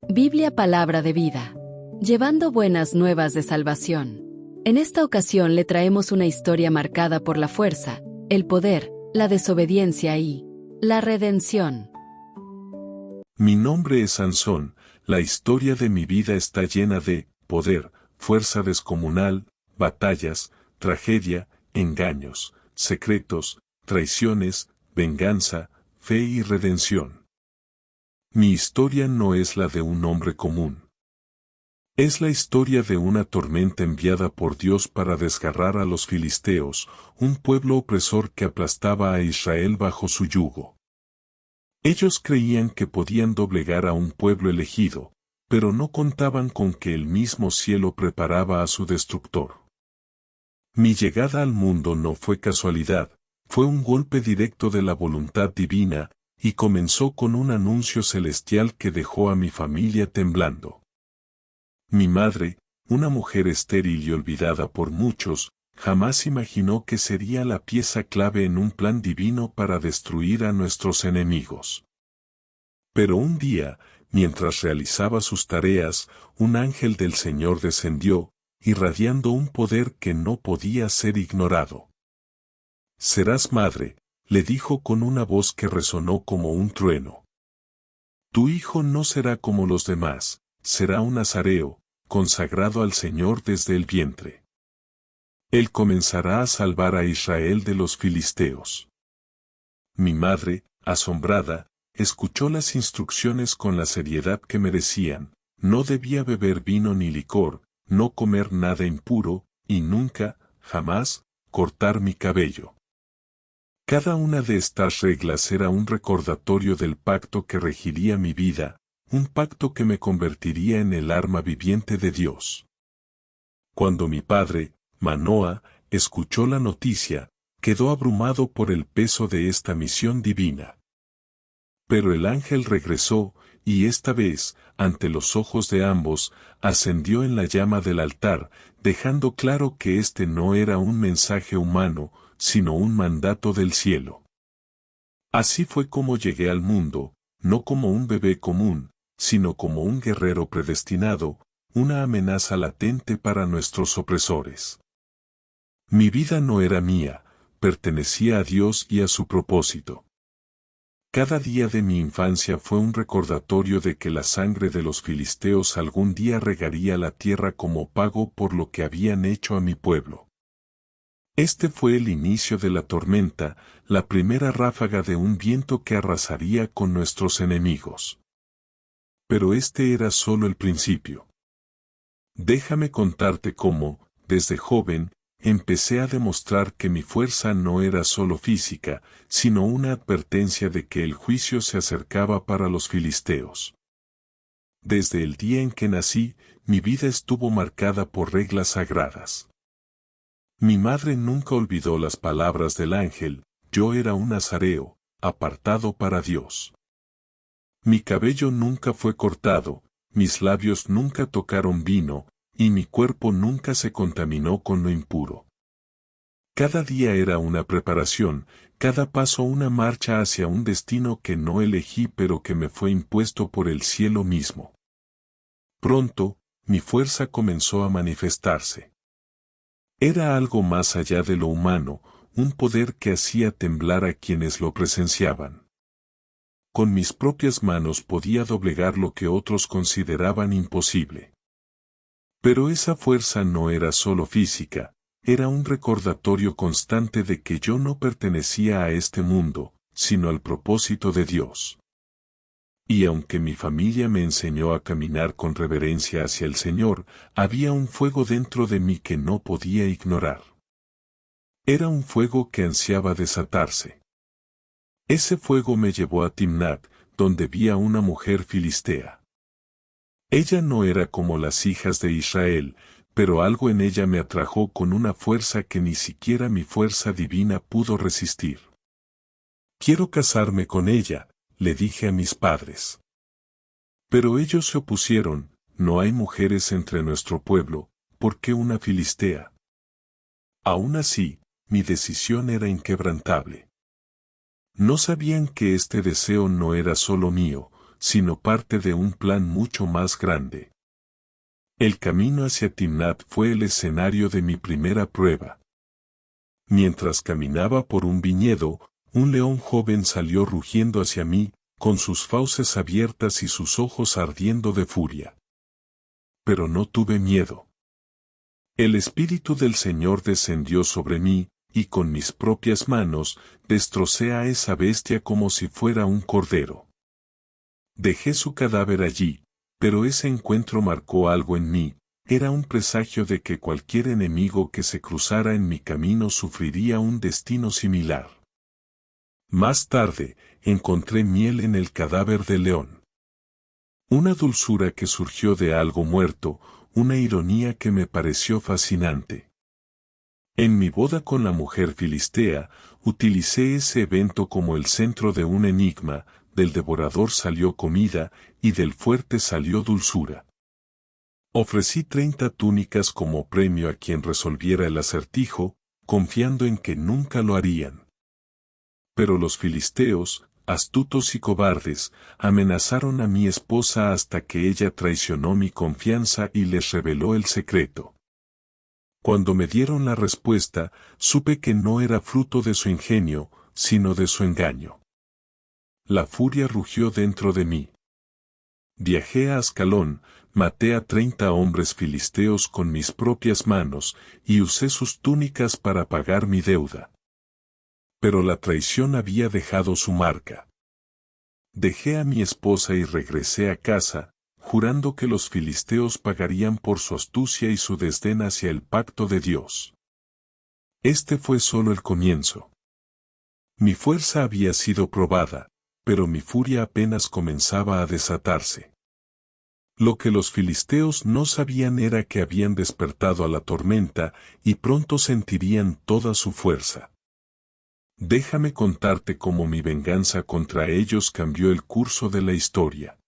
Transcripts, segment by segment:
Biblia Palabra de Vida. Llevando buenas nuevas de salvación. En esta ocasión le traemos una historia marcada por la fuerza, el poder, la desobediencia y la redención. Mi nombre es Sansón, la historia de mi vida está llena de poder, fuerza descomunal, batallas, tragedia, engaños, secretos, traiciones, venganza, fe y redención. Mi historia no es la de un hombre común. Es la historia de una tormenta enviada por Dios para desgarrar a los filisteos, un pueblo opresor que aplastaba a Israel bajo su yugo. Ellos creían que podían doblegar a un pueblo elegido, pero no contaban con que el mismo cielo preparaba a su destructor. Mi llegada al mundo no fue casualidad, fue un golpe directo de la voluntad divina, y comenzó con un anuncio celestial que dejó a mi familia temblando. Mi madre, una mujer estéril y olvidada por muchos, jamás imaginó que sería la pieza clave en un plan divino para destruir a nuestros enemigos. Pero un día, mientras realizaba sus tareas, un ángel del Señor descendió, irradiando un poder que no podía ser ignorado. «Serás madre», le dijo con una voz que resonó como un trueno. «Tu hijo no será como los demás, será un nazareo, consagrado al Señor desde el vientre. Él comenzará a salvar a Israel de los filisteos». Mi madre, asombrada, escuchó las instrucciones con la seriedad que merecían. No debía beber vino ni licor, no comer nada impuro, y nunca, jamás, cortar mi cabello. Cada una de estas reglas era un recordatorio del pacto que regiría mi vida, un pacto que me convertiría en el arma viviente de Dios. Cuando mi padre, Manoah, escuchó la noticia, quedó abrumado por el peso de esta misión divina. Pero el ángel regresó, y esta vez, ante los ojos de ambos, ascendió en la llama del altar, dejando claro que este no era un mensaje humano, sino un mandato del cielo. Así fue como llegué al mundo, no como un bebé común, sino como un guerrero predestinado, una amenaza latente para nuestros opresores. Mi vida no era mía, pertenecía a Dios y a su propósito. Cada día de mi infancia fue un recordatorio de que la sangre de los filisteos algún día regaría la tierra como pago por lo que habían hecho a mi pueblo. Este fue el inicio de la tormenta, la primera ráfaga de un viento que arrasaría con nuestros enemigos. Pero este era solo el principio. Déjame contarte cómo, desde joven, empecé a demostrar que mi fuerza no era solo física, sino una advertencia de que el juicio se acercaba para los filisteos. Desde el día en que nací, mi vida estuvo marcada por reglas sagradas. Mi madre nunca olvidó las palabras del ángel: yo era un nazareo, apartado para Dios. Mi cabello nunca fue cortado, mis labios nunca tocaron vino, y mi cuerpo nunca se contaminó con lo impuro. Cada día era una preparación, cada paso una marcha hacia un destino que no elegí pero que me fue impuesto por el cielo mismo. Pronto, mi fuerza comenzó a manifestarse. Era algo más allá de lo humano, un poder que hacía temblar a quienes lo presenciaban. Con mis propias manos podía doblegar lo que otros consideraban imposible. Pero esa fuerza no era solo física, era un recordatorio constante de que yo no pertenecía a este mundo, sino al propósito de Dios. Y aunque mi familia me enseñó a caminar con reverencia hacia el Señor, había un fuego dentro de mí que no podía ignorar. Era un fuego que ansiaba desatarse. Ese fuego me llevó a Timnat, donde vi a una mujer filistea. Ella no era como las hijas de Israel, pero algo en ella me atrajo con una fuerza que ni siquiera mi fuerza divina pudo resistir. «Quiero casarme con ella», le dije a mis padres. Pero ellos se opusieron: «No hay mujeres entre nuestro pueblo, ¿por qué una filistea?». Aún así, mi decisión era inquebrantable. No sabían que este deseo no era solo mío, sino parte de un plan mucho más grande. El camino hacia Timnat fue el escenario de mi primera prueba. Mientras caminaba por un viñedo, un león joven salió rugiendo hacia mí, con sus fauces abiertas y sus ojos ardiendo de furia. Pero no tuve miedo. El Espíritu del Señor descendió sobre mí, y con mis propias manos, destrocé a esa bestia como si fuera un cordero. Dejé su cadáver allí, pero ese encuentro marcó algo en mí, era un presagio de que cualquier enemigo que se cruzara en mi camino sufriría un destino similar. Más tarde, encontré miel en el cadáver del león. Una dulzura que surgió de algo muerto, una ironía que me pareció fascinante. En mi boda con la mujer filistea, utilicé ese evento como el centro de un enigma, del devorador salió comida, y del fuerte salió dulzura. Ofrecí 30 túnicas como premio a quien resolviera el acertijo, confiando en que nunca lo harían. Pero los filisteos, astutos y cobardes, amenazaron a mi esposa hasta que ella traicionó mi confianza y les reveló el secreto. Cuando me dieron la respuesta, supe que no era fruto de su ingenio, sino de su engaño. La furia rugió dentro de mí. Viajé a Ascalón, maté a 30 hombres filisteos con mis propias manos, y usé sus túnicas para pagar mi deuda. Pero la traición había dejado su marca. Dejé a mi esposa y regresé a casa, jurando que los filisteos pagarían por su astucia y su desdén hacia el pacto de Dios. Este fue solo el comienzo. Mi fuerza había sido probada, pero mi furia apenas comenzaba a desatarse. Lo que los filisteos no sabían era que habían despertado a la tormenta y pronto sentirían toda su fuerza. Déjame contarte cómo mi venganza contra ellos cambió el curso de la historia.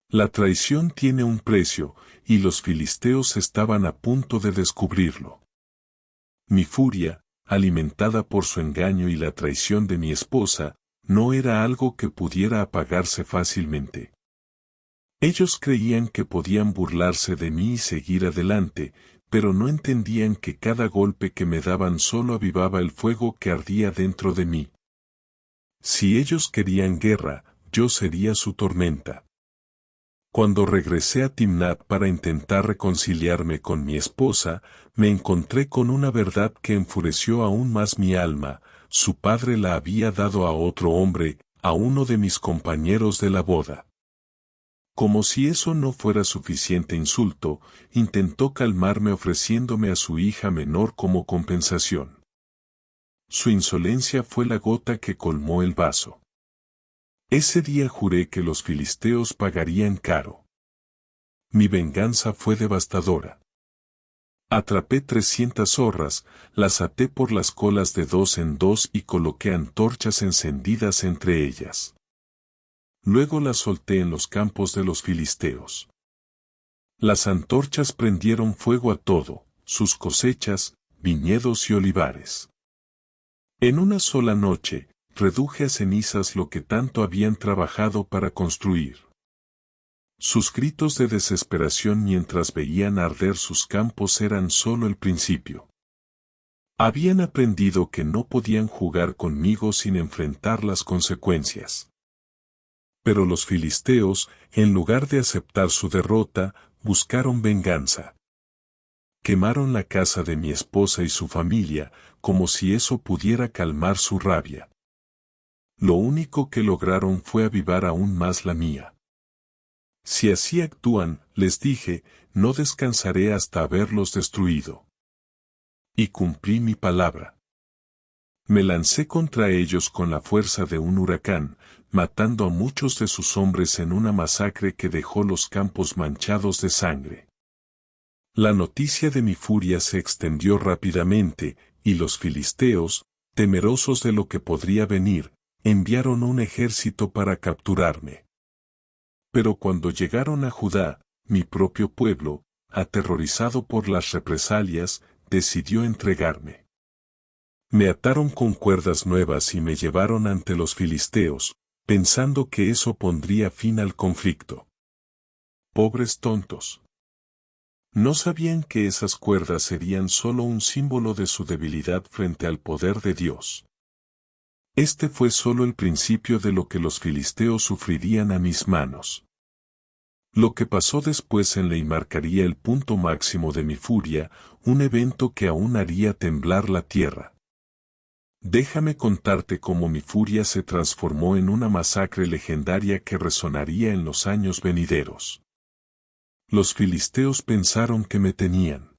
La traición tiene un precio, y los filisteos estaban a punto de descubrirlo. Mi furia, alimentada por su engaño y la traición de mi esposa, no era algo que pudiera apagarse fácilmente. Ellos creían que podían burlarse de mí y seguir adelante, pero no entendían que cada golpe que me daban solo avivaba el fuego que ardía dentro de mí. Si ellos querían guerra, yo sería su tormenta. Cuando regresé a Timnat para intentar reconciliarme con mi esposa, me encontré con una verdad que enfureció aún más mi alma: su padre la había dado a otro hombre, a uno de mis compañeros de la boda. Como si eso no fuera suficiente insulto, intentó calmarme ofreciéndome a su hija menor como compensación. Su insolencia fue la gota que colmó el vaso. Ese día juré que los filisteos pagarían caro. Mi venganza fue devastadora. Atrapé 300 zorras, las até por las colas de 2 en 2 y coloqué antorchas encendidas entre ellas. Luego las solté en los campos de los filisteos. Las antorchas prendieron fuego a todo, sus cosechas, viñedos y olivares. En una sola noche, reduje a cenizas lo que tanto habían trabajado para construir. Sus gritos de desesperación mientras veían arder sus campos eran solo el principio. Habían aprendido que no podían jugar conmigo sin enfrentar las consecuencias. Pero los filisteos, en lugar de aceptar su derrota, buscaron venganza. Quemaron la casa de mi esposa y su familia, como si eso pudiera calmar su rabia. Lo único que lograron fue avivar aún más la mía. Si así actúan, les dije, no descansaré hasta haberlos destruido. Y cumplí mi palabra. Me lancé contra ellos con la fuerza de un huracán, matando a muchos de sus hombres en una masacre que dejó los campos manchados de sangre. La noticia de mi furia se extendió rápidamente, y los filisteos, temerosos de lo que podría venir, enviaron un ejército para capturarme. Pero cuando llegaron a Judá, mi propio pueblo, aterrorizado por las represalias, decidió entregarme. Me ataron con cuerdas nuevas y me llevaron ante los filisteos, pensando que eso pondría fin al conflicto. Pobres tontos. No sabían que esas cuerdas serían solo un símbolo de su debilidad frente al poder de Dios. Este fue solo el principio de lo que los filisteos sufrirían a mis manos. Lo que pasó después en Ley marcaría el punto máximo de mi furia, un evento que aún haría temblar la tierra. Déjame contarte cómo mi furia se transformó en una masacre legendaria que resonaría en los años venideros. Los filisteos pensaron que me tenían.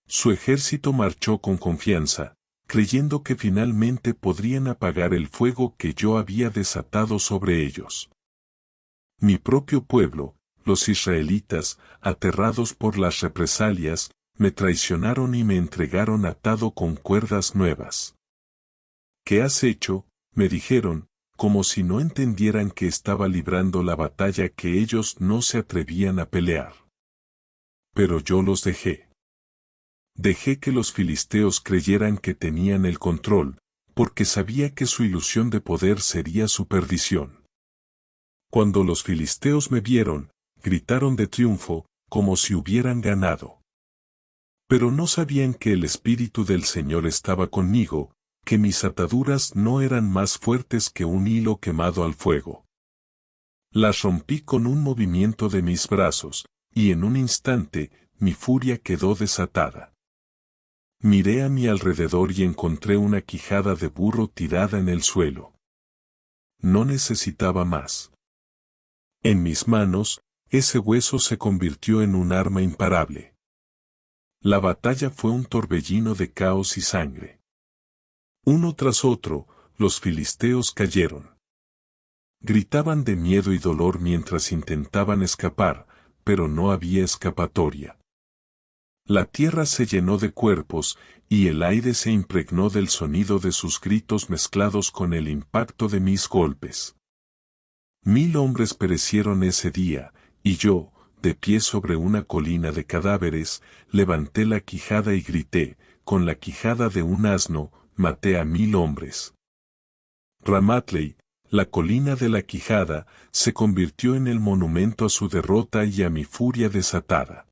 Su ejército marchó con confianza, creyendo que finalmente podrían apagar el fuego que yo había desatado sobre ellos. Mi propio pueblo, los israelitas, aterrados por las represalias, me traicionaron y me entregaron atado con cuerdas nuevas. ¿Qué has hecho?, me dijeron, como si no entendieran que estaba librando la batalla que ellos no se atrevían a pelear. Pero yo los dejé. Dejé que los filisteos creyeran que tenían el control, porque sabía que su ilusión de poder sería su perdición. Cuando los filisteos me vieron, gritaron de triunfo, como si hubieran ganado. Pero no sabían que el Espíritu del Señor estaba conmigo, que mis ataduras no eran más fuertes que un hilo quemado al fuego. Las rompí con un movimiento de mis brazos, y en un instante, mi furia quedó desatada. Miré a mi alrededor y encontré una quijada de burro tirada en el suelo. No necesitaba más. En mis manos, ese hueso se convirtió en un arma imparable. La batalla fue un torbellino de caos y sangre. Uno tras otro, los filisteos cayeron. Gritaban de miedo y dolor mientras intentaban escapar, pero no había escapatoria. La tierra se llenó de cuerpos, y el aire se impregnó del sonido de sus gritos mezclados con el impacto de mis golpes. 1000 hombres perecieron ese día, y yo, de pie sobre una colina de cadáveres, levanté la quijada y grité, con la quijada de un asno, maté a 1000 hombres. Ramatley, la colina de la quijada, se convirtió en el monumento a su derrota y a mi furia desatada.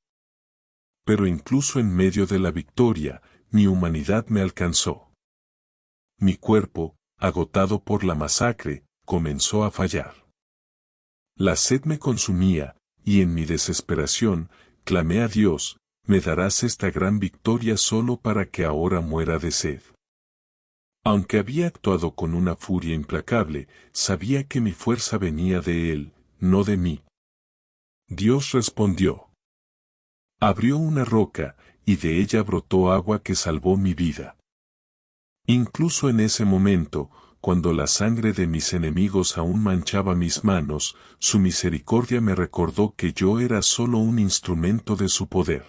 Pero incluso en medio de la victoria, mi humanidad me alcanzó. Mi cuerpo, agotado por la masacre, comenzó a fallar. La sed me consumía, y en mi desesperación, clamé a Dios, ¿me darás esta gran victoria solo para que ahora muera de sed? Aunque había actuado con una furia implacable, sabía que mi fuerza venía de Él, no de mí. Dios respondió. Abrió una roca, y de ella brotó agua que salvó mi vida. Incluso en ese momento, cuando la sangre de mis enemigos aún manchaba mis manos, su misericordia me recordó que yo era solo un instrumento de su poder.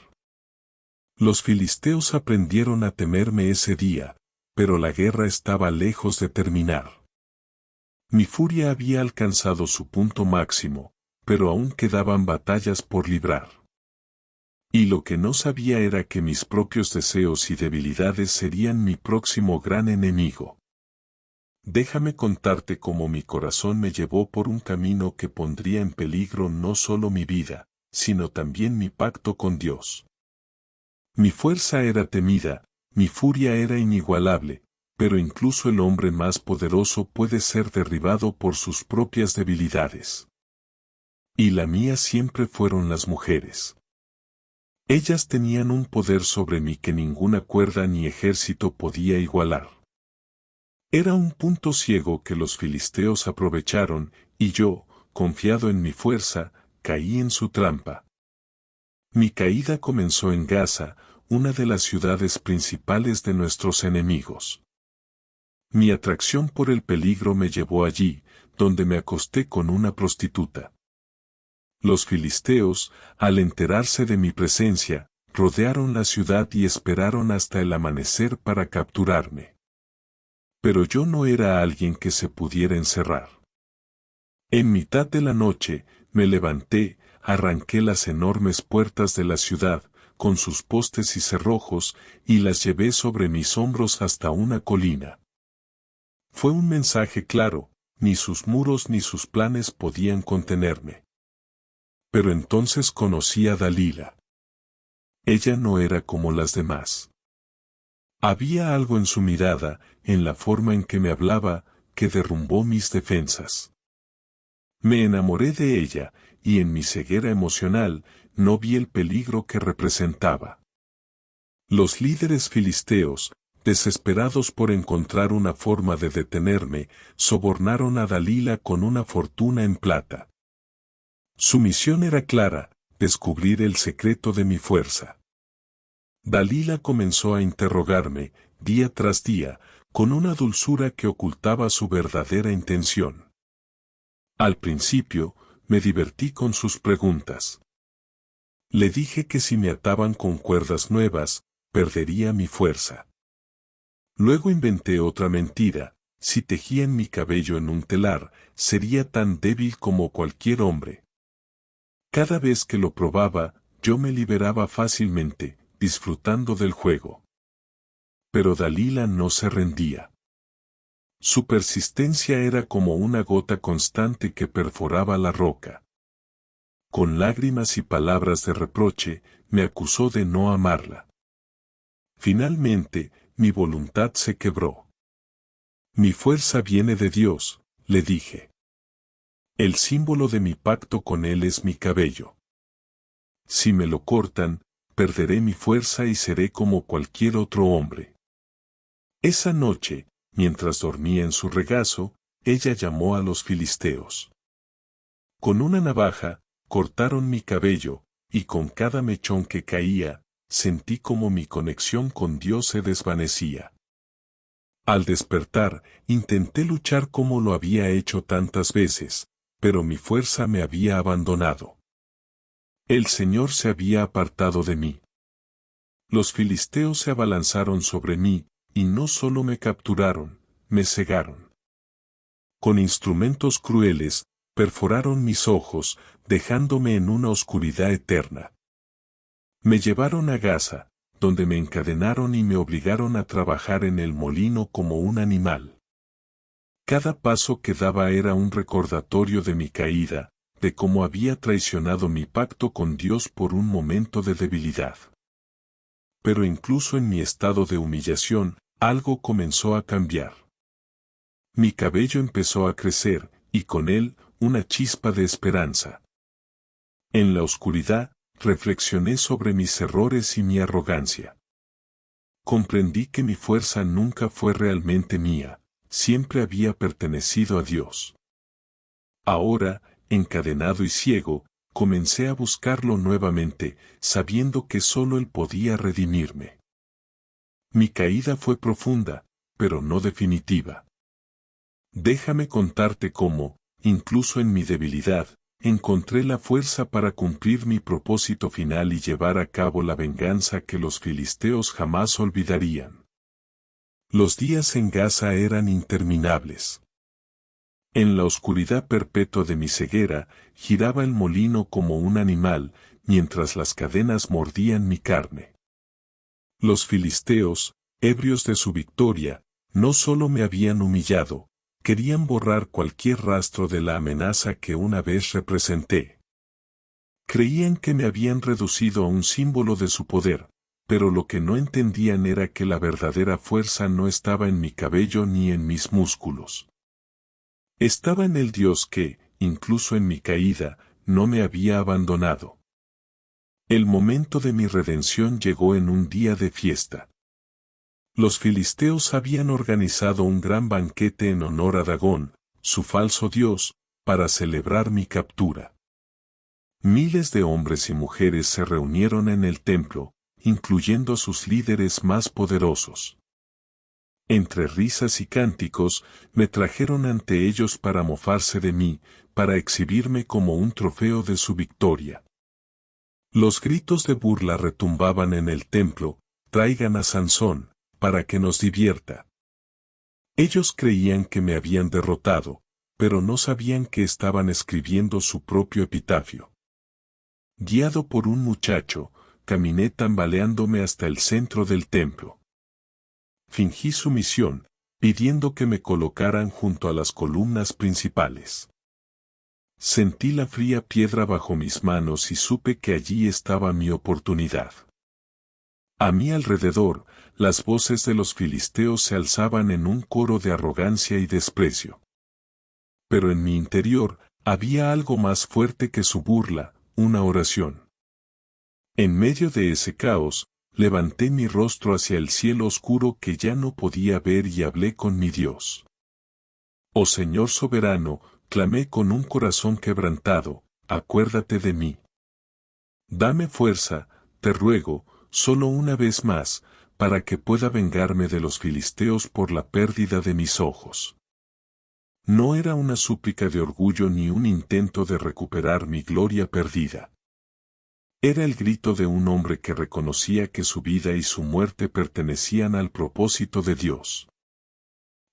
Los filisteos aprendieron a temerme ese día, pero la guerra estaba lejos de terminar. Mi furia había alcanzado su punto máximo, pero aún quedaban batallas por librar. Y lo que no sabía era que mis propios deseos y debilidades serían mi próximo gran enemigo. Déjame contarte cómo mi corazón me llevó por un camino que pondría en peligro no solo mi vida, sino también mi pacto con Dios. Mi fuerza era temida, mi furia era inigualable, pero incluso el hombre más poderoso puede ser derribado por sus propias debilidades. Y la mía siempre fueron las mujeres. Ellas tenían un poder sobre mí que ninguna cuerda ni ejército podía igualar. Era un punto ciego que los filisteos aprovecharon, y yo, confiado en mi fuerza, caí en su trampa. Mi caída comenzó en Gaza, una de las ciudades principales de nuestros enemigos. Mi atracción por el peligro me llevó allí, donde me acosté con una prostituta. Los filisteos, al enterarse de mi presencia, rodearon la ciudad y esperaron hasta el amanecer para capturarme. Pero yo no era alguien que se pudiera encerrar. En mitad de la noche, me levanté, arranqué las enormes puertas de la ciudad, con sus postes y cerrojos, y las llevé sobre mis hombros hasta una colina. Fue un mensaje claro, ni sus muros ni sus planes podían contenerme. Pero entonces conocí a Dalila. Ella no era como las demás. Había algo en su mirada, en la forma en que me hablaba, que derrumbó mis defensas. Me enamoré de ella, y en mi ceguera emocional, no vi el peligro que representaba. Los líderes filisteos, desesperados por encontrar una forma de detenerme, sobornaron a Dalila con una fortuna en plata. Su misión era clara, descubrir el secreto de mi fuerza. Dalila comenzó a interrogarme, día tras día, con una dulzura que ocultaba su verdadera intención. Al principio, me divertí con sus preguntas. Le dije que si me ataban con cuerdas nuevas, perdería mi fuerza. Luego inventé otra mentira: si tejían mi cabello en un telar, sería tan débil como cualquier hombre. Cada vez que lo probaba, yo me liberaba fácilmente, disfrutando del juego. Pero Dalila no se rendía. Su persistencia era como una gota constante que perforaba la roca. Con lágrimas y palabras de reproche, me acusó de no amarla. Finalmente, mi voluntad se quebró. Mi fuerza viene de Dios, le dije. El símbolo de mi pacto con Él es mi cabello. Si me lo cortan, perderé mi fuerza y seré como cualquier otro hombre. Esa noche, mientras dormía en su regazo, ella llamó a los filisteos. Con una navaja, cortaron mi cabello, y con cada mechón que caía, sentí como mi conexión con Dios se desvanecía. Al despertar, intenté luchar como lo había hecho tantas veces, pero mi fuerza me había abandonado. El Señor se había apartado de mí. Los filisteos se abalanzaron sobre mí, y no solo me capturaron, me cegaron. Con instrumentos crueles, perforaron mis ojos, dejándome en una oscuridad eterna. Me llevaron a Gaza, donde me encadenaron y me obligaron a trabajar en el molino como un animal. Cada paso que daba era un recordatorio de mi caída, de cómo había traicionado mi pacto con Dios por un momento de debilidad. Pero incluso en mi estado de humillación, algo comenzó a cambiar. Mi cabello empezó a crecer, y con él, una chispa de esperanza. En la oscuridad, reflexioné sobre mis errores y mi arrogancia. Comprendí que mi fuerza nunca fue realmente mía, siempre había pertenecido a Dios. Ahora, encadenado y ciego, comencé a buscarlo nuevamente, sabiendo que solo Él podía redimirme. Mi caída fue profunda, pero no definitiva. Déjame contarte cómo, incluso en mi debilidad, encontré la fuerza para cumplir mi propósito final y llevar a cabo la venganza que los filisteos jamás olvidarían. Los días en Gaza eran interminables. En la oscuridad perpetua de mi ceguera, giraba el molino como un animal, mientras las cadenas mordían mi carne. Los filisteos, ebrios de su victoria, no solo me habían humillado, querían borrar cualquier rastro de la amenaza que una vez representé. Creían que me habían reducido a un símbolo de su poder, pero lo que no entendían era que la verdadera fuerza no estaba en mi cabello ni en mis músculos. Estaba en el Dios que, incluso en mi caída, no me había abandonado. El momento de mi redención llegó en un día de fiesta. Los filisteos habían organizado un gran banquete en honor a Dagón, su falso dios, para celebrar mi captura. Miles de hombres y mujeres se reunieron en el templo, incluyendo a sus líderes más poderosos. Entre risas y cánticos, me trajeron ante ellos para mofarse de mí, para exhibirme como un trofeo de su victoria. Los gritos de burla retumbaban en el templo: «Traigan a Sansón, para que nos divierta». Ellos creían que me habían derrotado, pero no sabían que estaban escribiendo su propio epitafio. Guiado por un muchacho, caminé tambaleándome hasta el centro del templo. Fingí sumisión, pidiendo que me colocaran junto a las columnas principales. Sentí la fría piedra bajo mis manos y supe que allí estaba mi oportunidad. A mi alrededor, las voces de los filisteos se alzaban en un coro de arrogancia y desprecio. Pero en mi interior, había algo más fuerte que su burla, una oración. En medio de ese caos, levanté mi rostro hacia el cielo oscuro que ya no podía ver y hablé con mi Dios. Oh Señor soberano, clamé con un corazón quebrantado, acuérdate de mí. Dame fuerza, te ruego, solo una vez más, para que pueda vengarme de los filisteos por la pérdida de mis ojos. No era una súplica de orgullo ni un intento de recuperar mi gloria perdida. Era el grito de un hombre que reconocía que su vida y su muerte pertenecían al propósito de Dios.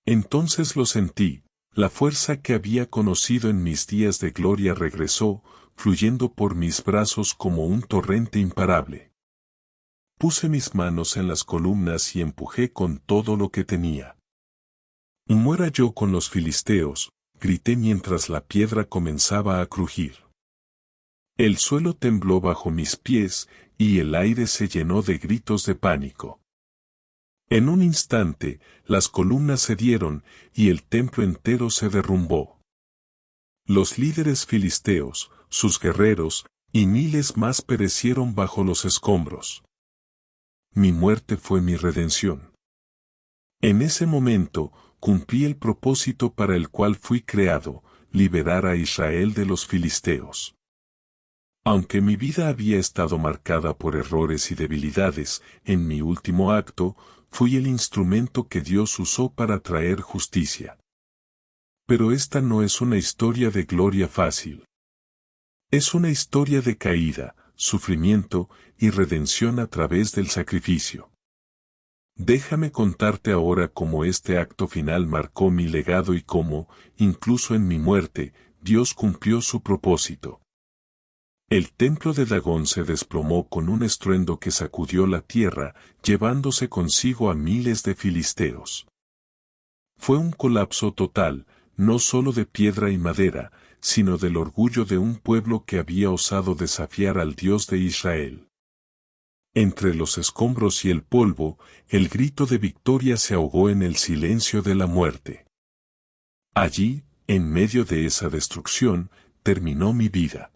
Entonces lo sentí, la fuerza que había conocido en mis días de gloria regresó, fluyendo por mis brazos como un torrente imparable. Puse mis manos en las columnas y empujé con todo lo que tenía. Muera yo con los filisteos, grité mientras la piedra comenzaba a crujir. El suelo tembló bajo mis pies, y el aire se llenó de gritos de pánico. En un instante, las columnas cedieron, y el templo entero se derrumbó. Los líderes filisteos, sus guerreros, y miles más perecieron bajo los escombros. Mi muerte fue mi redención. En ese momento, cumplí el propósito para el cual fui creado, liberar a Israel de los filisteos. Aunque mi vida había estado marcada por errores y debilidades, en mi último acto, fui el instrumento que Dios usó para traer justicia. Pero esta no es una historia de gloria fácil. Es una historia de caída, sufrimiento y redención a través del sacrificio. Déjame contarte ahora cómo este acto final marcó mi legado y cómo, incluso en mi muerte, Dios cumplió su propósito. El templo de Dagón se desplomó con un estruendo que sacudió la tierra, llevándose consigo a miles de filisteos. Fue un colapso total, no solo de piedra y madera, sino del orgullo de un pueblo que había osado desafiar al Dios de Israel. Entre los escombros y el polvo, el grito de victoria se ahogó en el silencio de la muerte. Allí, en medio de esa destrucción, terminó mi vida.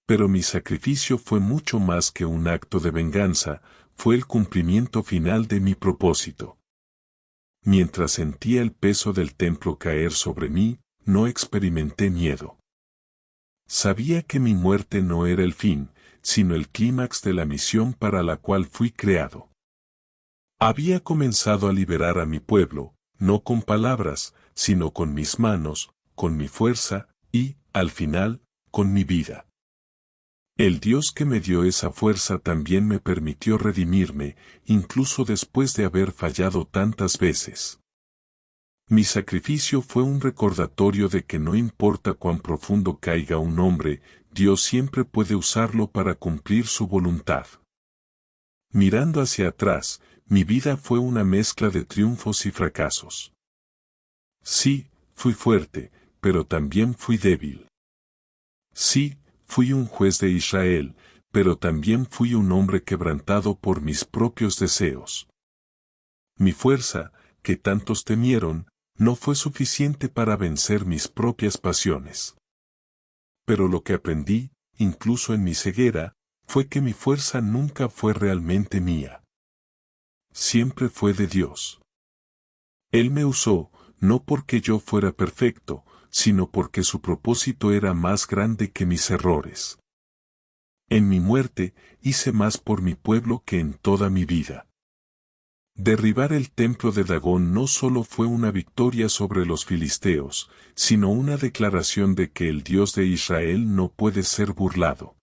Pero mi sacrificio fue mucho más que un acto de venganza, fue el cumplimiento final de mi propósito. Mientras sentía el peso del templo caer sobre mí, no experimenté miedo. Sabía que mi muerte no era el fin, sino el clímax de la misión para la cual fui creado. Había comenzado a liberar a mi pueblo, no con palabras, sino con mis manos, con mi fuerza, y, al final, con mi vida. El Dios que me dio esa fuerza también me permitió redimirme, incluso después de haber fallado tantas veces. Mi sacrificio fue un recordatorio de que no importa cuán profundo caiga un hombre, Dios siempre puede usarlo para cumplir su voluntad. Mirando hacia atrás, mi vida fue una mezcla de triunfos y fracasos. Sí, fui fuerte, pero también fui débil. Sí, fui un juez de Israel, pero también fui un hombre quebrantado por mis propios deseos. Mi fuerza, que tantos temieron, no fue suficiente para vencer mis propias pasiones. Pero lo que aprendí, incluso en mi ceguera, fue que mi fuerza nunca fue realmente mía. Siempre fue de Dios. Él me usó, no porque yo fuera perfecto, sino porque su propósito era más grande que mis errores. En mi muerte, hice más por mi pueblo que en toda mi vida. Derribar el templo de Dagón no solo fue una victoria sobre los filisteos, sino una declaración de que el Dios de Israel no puede ser burlado.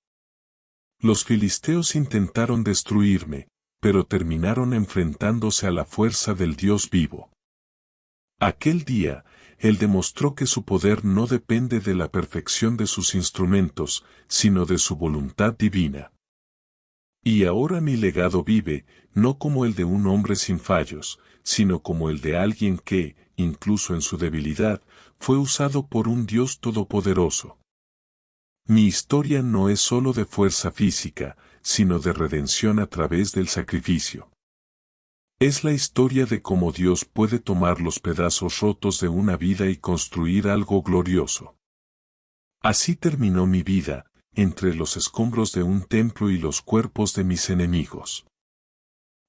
Los filisteos intentaron destruirme, pero terminaron enfrentándose a la fuerza del Dios vivo. Aquel día, Él demostró que su poder no depende de la perfección de sus instrumentos, sino de su voluntad divina. Y ahora mi legado vive, no como el de un hombre sin fallos, sino como el de alguien que, incluso en su debilidad, fue usado por un Dios todopoderoso. Mi historia no es solo de fuerza física, sino de redención a través del sacrificio. Es la historia de cómo Dios puede tomar los pedazos rotos de una vida y construir algo glorioso. Así terminó mi vida, entre los escombros de un templo y los cuerpos de mis enemigos.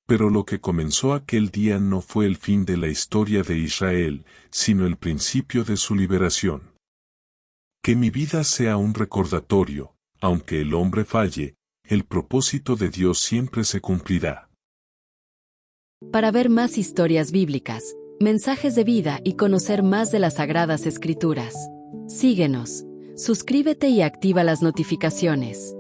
Pero lo que comenzó aquel día no fue el fin de la historia de Israel, sino el principio de su liberación. Que mi vida sea un recordatorio, aunque el hombre falle, el propósito de Dios siempre se cumplirá. Para ver más historias bíblicas, mensajes de vida y conocer más de las Sagradas Escrituras, síguenos, suscríbete y activa las notificaciones.